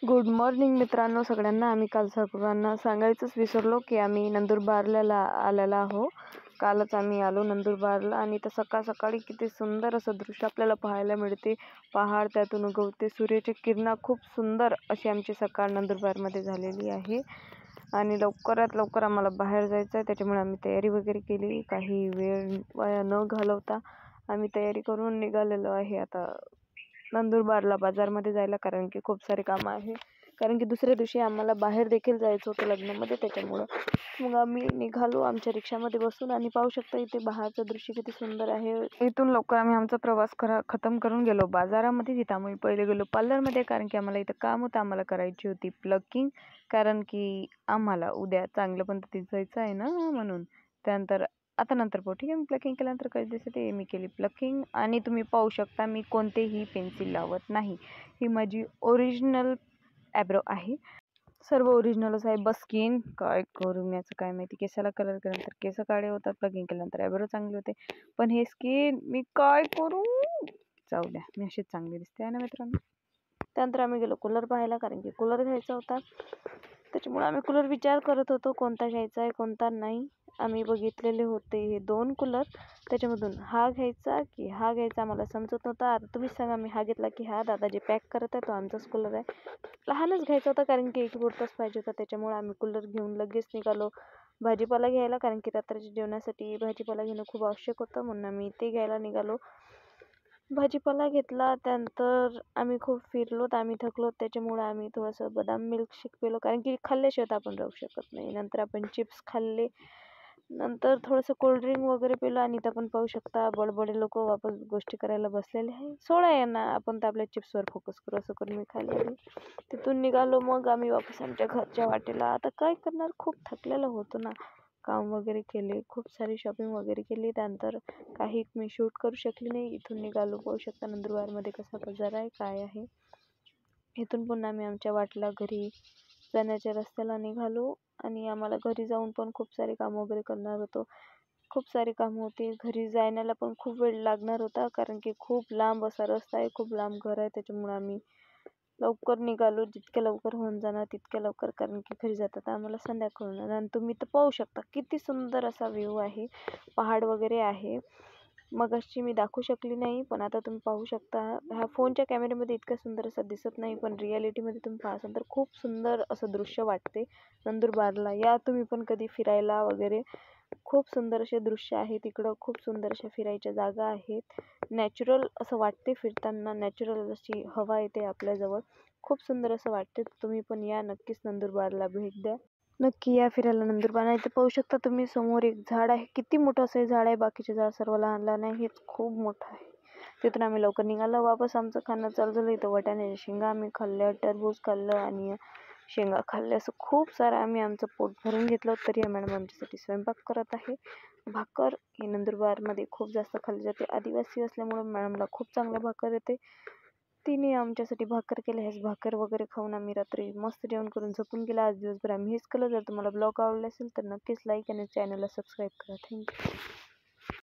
Good morning मित्रांनो सगळ्यांना. आम्ही काल सर्वांना सांगायचंच विसरलो की आम्ही नंदुरबारला आलेला आहो. कालच आम्ही आलो नंदुरबारला आणि इथं सकाळ सकाळी किती सुंदर असं दृश्य आपल्याला पाहायला मिळते. पहाड त्यातून उगवते, सूर्याची किरणं खूप सुंदर अशी आमची सकाळ नंदुरबारमध्ये झालेली आहे. आणि लवकरात लवकर आम्हाला बाहेर जायचं आहे, त्याच्यामुळे आम्ही तयारी वगैरे केली. काही वेळ वाया न घालवता आम्ही तयारी करून निघालेलो आहे आता नंदुरबारला बाजारमध्ये जायला, कारण की खूप सारे कामं आहे. कारण की दुसऱ्या दिवशी आम्हाला बाहेर देखील जायचं होतं लग्नामध्ये, त्याच्यामुळं मग आम्ही निघालो आमच्या रिक्षामध्ये बसून. आणि पाहू शकता इथे बाहेरचं दृश्य किती सुंदर आहे. इथून लवकर आम्ही आमचा प्रवास खतम करून गेलो बाजारामध्ये. तिथं आम्ही पहिले गेलो पार्लरमध्ये, कारण की आम्हाला इथं काम होतं. आम्हाला करायची होती प्लकिंग, कारण की आम्हाला उद्या चांगल्या पद्धतीत जायचं आहे ना, म्हणून. त्यानंतर आता नंतर पाहू, ठीक आहे. मी प्लकिंग केल्यानंतर काय दिसते मी केली प्लकिंग. आणि तुम्ही पाहू शकता मी कोणतेही पेन्सिल लावत नाही. ही माझी ओरिजिनल ॲब्रो आहे, सर्व ओरिजिनलच आहे. बस स्किन काय करू मी याचं काय माहिती. केसाला कलर केल्यानंतर केस काळे होतात, प्लकिंग केल्यानंतर ॲब्रो चांगले होते, पण हे स्किन मी काय करू. जाऊ द्या, मी अशीच चांगली दिसते आहे ना मित्रांनो. त्यानंतर आम्ही गेलो कूलर पाहायला, कारण की कूलर घ्यायचा होता. त्याच्यामुळे आम्ही कूलर विचार करत होतो कोणता घ्यायचा आहे कोणता नाही. आम्ही बघितलेले होते हे 2 कूलर, त्याच्यामधून हा घ्यायचा की हा घ्यायचा आम्हाला समजत नव्हता. आता तुम्हीच सांगा, मी हा घेतला की हा. दादा जे पॅक करत आहे तो आमचाच कूलर आहे. लहानच घ्यायचा होता, कारण की एक पुरताच पाहिजे होता. त्याच्यामुळे आम्ही कूलर घेऊन लगेच निघालो भाजीपाला घ्यायला, कारण की रात्रीच्या जेवणासाठी भाजीपाला घेणं खूप आवश्यक होतं, म्हणून आम्ही ते घ्यायला निघालो. भाजीपाला घेतला, त्यानंतर आम्ही खूप फिरलो, आम्ही थकलो. त्याच्यामुळे आम्ही थोडंसं बदाम मिल्कशेक पिलो, कारण की खाल्ल्याशिवाय तर आपण राहू शकत नाही. नंतर आपण चिप्स खाल्ले, नंतर थोडंसं कोल्ड्रिंक वगैरे पिलो. आणि इथं आपण पाहू शकता बडबडे लोक वापस गोष्टी करायला बसलेले आहे. सोडा यांना, आपण तर आपल्या चिप्सवर फोकस करू, असं करून मी खाल्लेली. तिथून निघालो मग आम्ही वापस आमच्या घरच्या वाटेला. आता काय करणार, खूप थकलेलं होतं ना, काम वगैरे केले, खूप सारी शॉपिंग वगैरे केली. त्यानंतर काही मी शूट करू शकली नाही. इथून निघालो, पाहू शकता नंदुरबारमध्ये कसा बाजार आहे, काय आहे. इथून पुन्हा आम्ही आमच्या वाटला घरी जाण्याच्या रस्त्याला निघालो. आणि आम्हाला घरी जाऊन पण खूप सारे काम वगैरे करणार होतो, खूप सारे काम होते. घरी जाण्याला पण खूप वेळ लागणार होता, कारण की खूप लांब असा रस्ता आहे, खूप लांब घर आहे. त्याच्यामुळे आम्ही लवकर निघालो, जितक्या लवकर होऊन जाणार तितक्या लवकर, कारण की घरी जातात आम्हाला संध्याकाळ होणार. आणि तुम्ही तर पाहू शकता किती सुंदर असा व्ह्यू आहे, पहाड वगैरे आहे. मग अशी मी दाखवू शकली नाही, पण आता तुम्ही पाहू शकता. ह्या फोनच्या कॅमेऱ्यामध्ये इतकं सुंदर असं दिसत नाही, पण रियालिटीमध्ये तुम्ही पाहसाल तर खूप सुंदर असं दृश्य वाटते. नंदुरबारला या तुम्ही पण कधी फिरायला वगैरे. खूप सुंदर असे दृश्य आहे तिकडं, खूप सुंदर अशा फिरायच्या जागा आहेत. नॅचरल असं वाटते फिरताना, नॅचरल अशी हवा येते आपल्याजवळ, खूप सुंदर असं वाटते. तुम्ही पण या नक्कीच, नंदुरबारला भेट द्या. नक्की या फिरायला नंदुरबार. नाही तर पाहू शकता तुम्ही समोर एक झाड आहे, किती मोठं असं झाड आहे. बाकीचे झाड सर्व लहान लहान आहे, हेच खूप मोठं आहे. तिथून आम्ही लवकर निघालो. वापस आमचं खाणं चालू झालं. इथं वाटाण्याच्या शेंगा आम्ही खाल्ल्या, टरबूज खाल्लं आणि शेंगा खाल्ल्या. असं खूप सारं आम्ही आमचं पोट भरून घेतलं. तरी मॅडम आमच्यासाठी स्वयंपाक करत आहे. भाकर ही नंदुरबारमध्ये खूप जास्त खाल्ली जाते. आदिवासी असल्यामुळं मॅडमला खूप चांगलं भाकर येते. तिने आमच्यासाठी भाकर केल्या. ह्याच भाकर वगैरे खाऊन आम्ही रात्री मस्त जेवण करून झोपून गेला. आज दिवसभर आम्ही हेच केलं. जर तुम्हाला ब्लॉग आवडला असेल तर नक्कीच लाईक आणि चॅनलला सबस्क्राईब करा. थँक्यू.